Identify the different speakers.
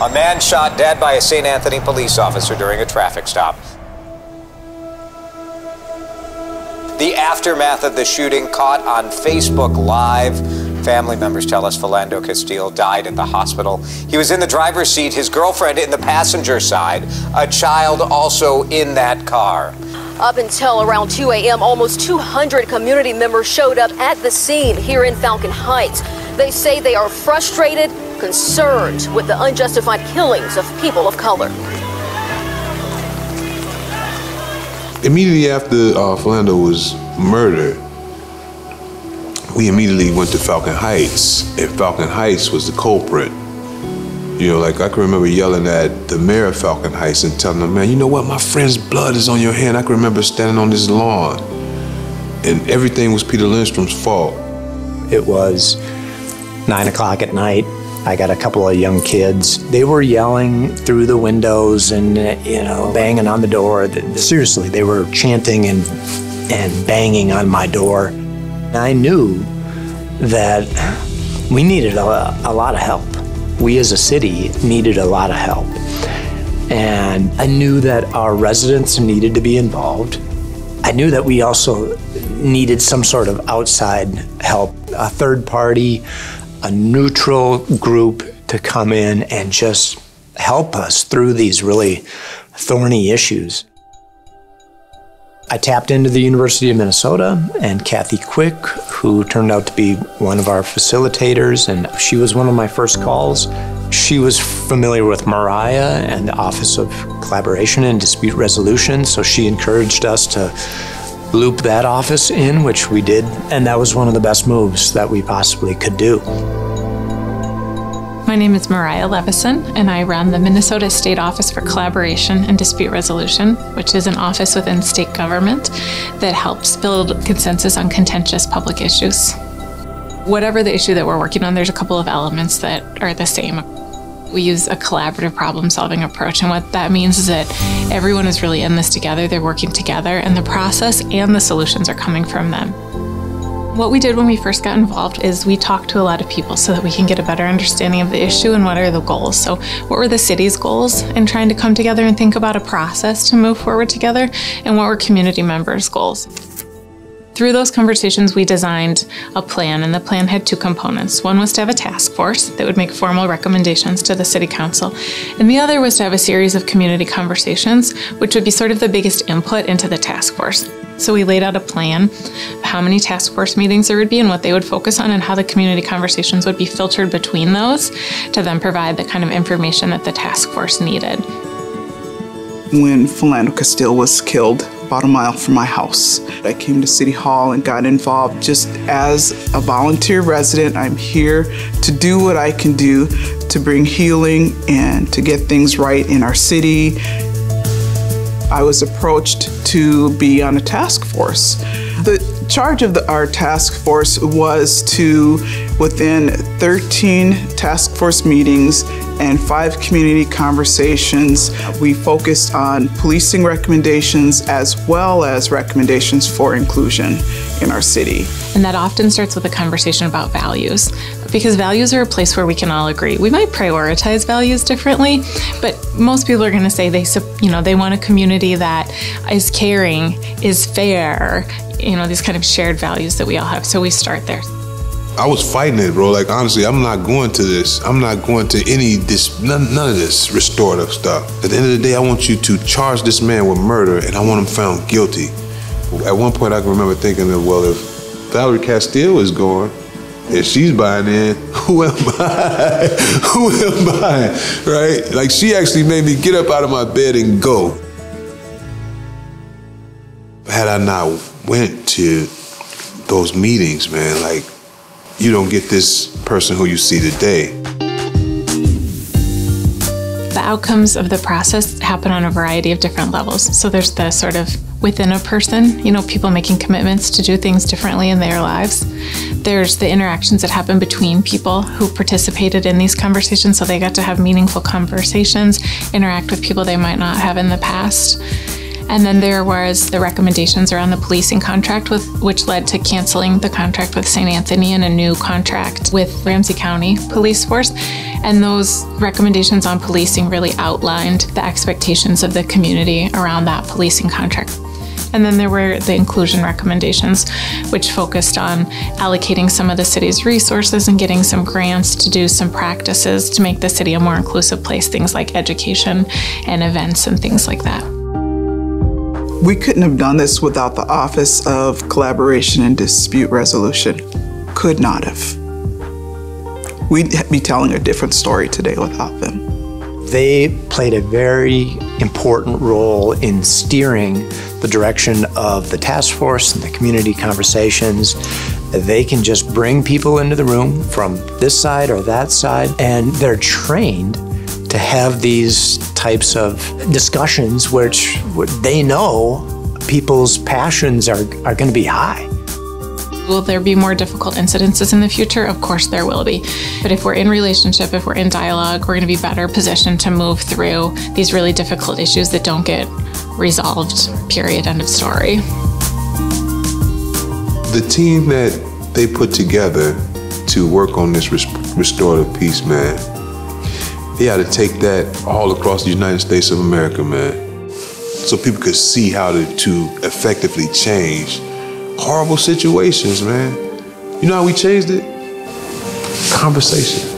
Speaker 1: A man shot dead by a St. Anthony police officer during a traffic stop. The aftermath of the shooting caught on Facebook Live. Family members tell us Philando Castile died at the hospital. He was in the driver's seat, his girlfriend in the passenger side, a child also in that car.
Speaker 2: Up until around 2 a.m., almost 200 community members showed up at the scene here in Falcon Heights. They say they are frustrated, concerned with the unjustified killings of people of color.
Speaker 3: Immediately after Philando was murdered, we immediately went to Falcon Heights, and Falcon Heights was the culprit. You know, like I can remember yelling at the mayor of Falcon Heights and telling him, man, you know what, my friend's blood is on your hand. I can remember standing on this lawn, and everything was Peter Lindstrom's fault.
Speaker 4: It was 9 o'clock at night. I got a couple of young kids. They were yelling through the windows and, you know, banging on the door. Seriously, they were chanting and banging on my door. I knew that we needed a lot of help. We as a city needed a lot of help. And I knew that our residents needed to be involved. I knew that we also needed some sort of outside help, a third party, a neutral group to come in and just help us through these really thorny issues. I tapped into the University of Minnesota and Kathy Quick, who turned out to be one of our facilitators, and she was one of my first calls. She was familiar with Mariah and the Office of Collaboration and Dispute Resolution, so she encouraged us to loop that office in, which we did, and that was one of the best moves that we possibly could do.
Speaker 5: My name is Mariah Levison, and I run the Minnesota State Office for Collaboration and Dispute Resolution, which is an office within state government that helps build consensus on contentious public issues. Whatever the issue that we're working on, there's a couple of elements that are the same. We use a collaborative problem-solving approach, and what that means is that everyone is really in this together, they're working together, and the process and the solutions are coming from them. What we did when we first got involved is we talked to a lot of people so that we can get a better understanding of the issue and what are the goals. So what were the city's goals in trying to come together and think about a process to move forward together, and what were community members' goals? Through those conversations, we designed a plan, and the plan had two components. One was to have a task force that would make formal recommendations to the city council, and the other was to have a series of community conversations, which would be sort of the biggest input into the task force. So we laid out a plan of how many task force meetings there would be and what they would focus on, and how the community conversations would be filtered between those to then provide the kind of information that the task force needed.
Speaker 6: When Philando Castile was killed, about a mile from my house, I came to City Hall and got involved just as a volunteer resident. I'm here to do what I can do to bring healing and to get things right in our city. I was approached to be on a task force. The charge of our task force was to, within 13 task force meetings and 5 community conversations, we focused on policing recommendations as well as recommendations for inclusion in our city.
Speaker 5: And that often starts with a conversation about values, because values are a place where we can all agree. We might prioritize values differently, but most people are going to say they want a community that is caring, is fair, these kind of shared values that we all have. So we start there.
Speaker 3: I was fighting it, bro. Like, honestly, I'm not going to this. I'm not going to none of this restorative stuff. At the end of the day, I want you to charge this man with murder, and I want him found guilty. At one point, I can remember thinking that, well, if Valerie Castile is going, and she's buying in, who am I? Who am I, right? Like, she actually made me get up out of my bed and go. Had I not went to those meetings, man, like, you don't get this person who you see today.
Speaker 5: The outcomes of the process happen on a variety of different levels. So there's the sort of within a person, people making commitments to do things differently in their lives. There's the interactions that happen between people who participated in these conversations, so they got to have meaningful conversations, interact with people they might not have in the past. And then there was the recommendations around the policing contract, which led to canceling the contract with St. Anthony and a new contract with Ramsey County Police Force. And those recommendations on policing really outlined the expectations of the community around that policing contract. And then there were the inclusion recommendations, which focused on allocating some of the city's resources and getting some grants to do some practices to make the city a more inclusive place, things like education and events and things like that.
Speaker 6: We couldn't have done this without the Office of Collaboration and Dispute Resolution. Could not have. We'd be telling a different story today without them.
Speaker 4: They played a very important role in steering the direction of the task force and the community conversations. They can just bring people into the room from this side or that side, and they're trained to have these types of discussions which they know people's passions are going to be high.
Speaker 5: Will there be more difficult incidences in the future? Of course there will be. But if we're in relationship, if we're in dialogue, we're going to be better positioned to move through these really difficult issues that don't get resolved, period, end of story.
Speaker 3: The team that they put together to work on this restorative piece, man, they had to take that all across the United States of America, man, so people could see how to effectively change horrible situations, man. You know how we changed it? Conversation.